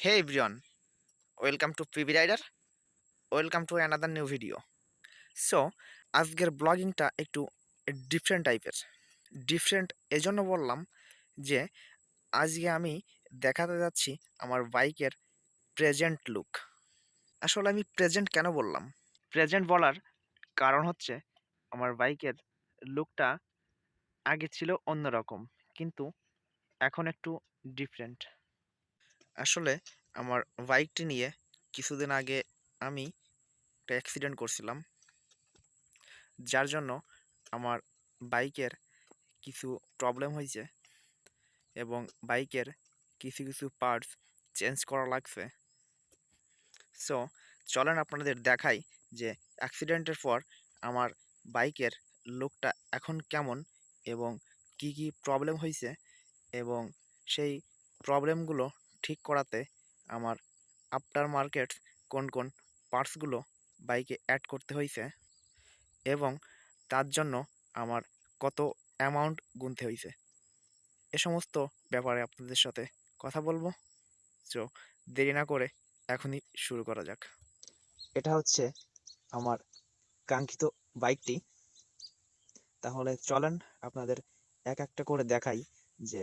Hey everyone, welcome to PB Rider. Welcome to another new video. So আজকের ব্লগিংটা একটু different টাইপের। Different এজন্য বললাম যে আজকে আমি দেখাতে যাচ্ছি আমার বাইকের প্রেজেন্ট লুক। আসলে আমি প্রেজেন্ট কেন বললাম? প্রেজেন্ট বলার কারণ হচ্ছে আমার বাইকের লুকটা আগে ছিল অন্যরকম, কিন্তু এখন একটু ডিফারেন্ট। আসলে আমার বাইকটি নিয়ে কিছুদিন আগে আমি একটা অ্যাক্সিডেন্ট করছিলাম, যার জন্য আমার বাইকের কিছু প্রবলেম হয়েছে এবং বাইকের কিছু কিছু পার্টস চেঞ্জ করা লাগছে। সো চলেন আপনাদের দেখাই যে অ্যাক্সিডেন্টের পর আমার বাইকের লুকটা এখন কেমন এবং কি কি প্রবলেম হয়েছে এবং সেই প্রবলেমগুলো ঠিক করাতে আমার আফটার মার্কেট কোন কোন পার্টসগুলো বাইকে অ্যাড করতে হয়েছে এবং তার জন্য আমার কত অ্যামাউন্ট গুনতে হয়েছে, এ সমস্ত ব্যাপারে আপনাদের সাথে কথা বলবো। সো দেরি না করে এখনই শুরু করা যাক। এটা হচ্ছে আমার কাঙ্ক্ষিত বাইকটি। তাহলে চলেন আপনাদের এক একটা করে দেখাই যে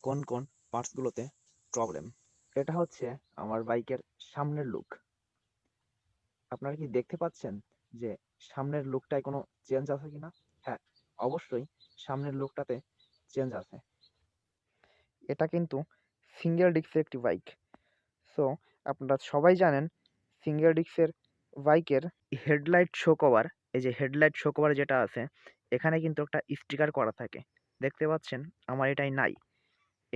কোন কোন পার্টসগুলোতে প্রবলেম। এটা হচ্ছে আমার বাইকের সামনের লুক। আপনারা কি দেখতে পাচ্ছেন যে সামনের লুকটায় কোনো চেঞ্জ আছে কিনা? হ্যাঁ, অবশ্যই সামনের লুকটাতে চেঞ্জ আছে। এটা কিন্তু সিঙ্গেল ডিস্কের একটি বাইক। সো আপনারা সবাই জানেন সিঙ্গেল ডিস্কের বাইকের হেডলাইট শো কভার, এই যে হেডলাইট শো কভার যেটা আছে এখানে কিন্তু একটা স্টিকার করা থাকে, দেখতে পাচ্ছেন। আমার এটাই নাই।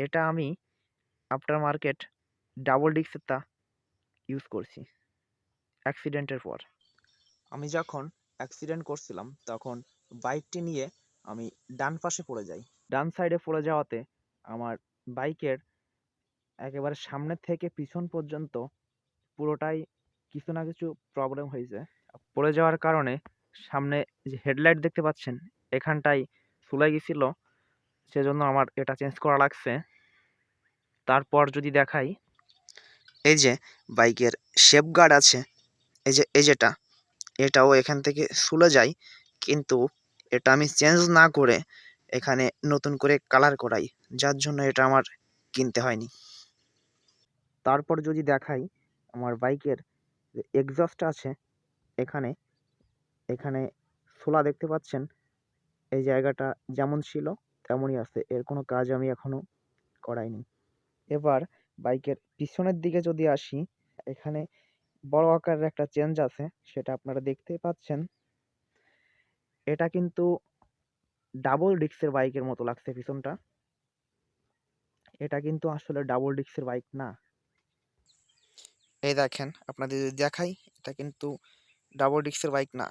এটা আমি আফটার মার্কেট ডাবল ডিস্কেরটা ইউজ করছি অ্যাক্সিডেন্টের পর। আমি যখন অ্যাক্সিডেন্ট করছিলাম তখন বাইকটি নিয়ে আমি ডান পাশে পড়ে যাই। ডান সাইডে পড়ে যাওয়াতে আমার বাইকের একেবারে সামনে থেকে পিছন পর্যন্ত পুরোটাই কিছু না কিছু প্রবলেম হয়েছে। পড়ে যাওয়ার কারণে সামনে যে হেডলাইট দেখতে পাচ্ছেন এখানটায় চুলাই গেছিল, সেজন্য আমার এটা চেঞ্জ করা লাগছে। তারপর যদি দেখাই, এই যে বাইকের শেপগার্ড আছে, এই যেটা এটাও এখান থেকে চলে যায়, কিন্তু এটা আমি চেঞ্জ না করে এখানে নতুন করে কালার করাই, যার জন্য এটা আমার কিনতে হয়নি। তারপর যদি দেখাই আমার বাইকের যে এক্সস্টটা আছে এখানে এখানে ছোলা দেখতে পাচ্ছেন, এই জায়গাটা যেমন ছিল তেমনই আছে, এর কোনো কাজ আমি এখনো করাইনি। এবার বাইকের পিছনের দিকে যদি আসি, এখানে বড় আকারের একটা চেঞ্জ আছে, সেটা আপনারা দেখতেই পাচ্ছেন। এটা কিন্তু ডাবল ডিস্কের বাইকের মতো লাগছে পিছনটা, এটা কিন্তু আসলে ডাবল ডিস্কের বাইক না। এই দেখেন আপনাদের যদি দেখাই, এটা কিন্তু ডাবল ডিস্কের বাইক না,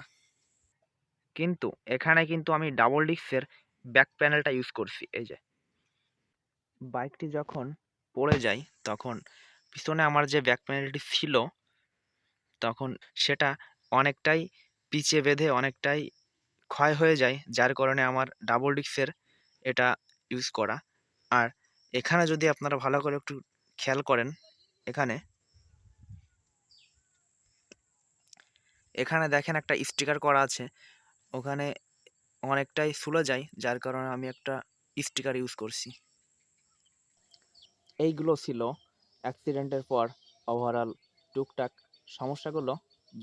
কিন্তু এখানে কিন্তু আমি ডাবল ডিস্কের ব্যাক প্যানেলটা ইউজ করছি। এই যে বাইকটি যখন পড়ে যায় তখন পিছনে আমার যে ব্যাক প্যানেলটি ছিল তখন সেটা অনেকটাই পিচে বেঁধে অনেকটাই ক্ষয় হয়ে যায়, যার কারণে আমার ডাবল ডিস্কের এটা ইউজ করা। আর এখানে যদি আপনারা ভালো করে একটু খেয়াল করেন, এখানে এখানে দেখেন একটা স্টিকার করা আছে, ওখানে অনেকটাই চলে যায়, যার কারণে আমি একটা স্টিকার ইউজ করছি। এইগুলো ছিল অ্যাক্সিডেন্টের পর ওভারঅল টুকটাক সমস্যাগুলো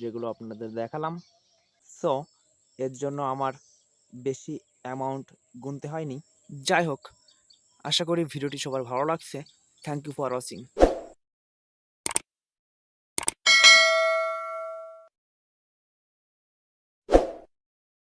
যেগুলো আপনাদের দেখালাম। সো এর জন্য আমার বেশি অ্যামাউন্ট গুনতে হয়নি। যাই হোক, আশা করি ভিডিওটি সবার ভালো লাগছে। Thank you for watching.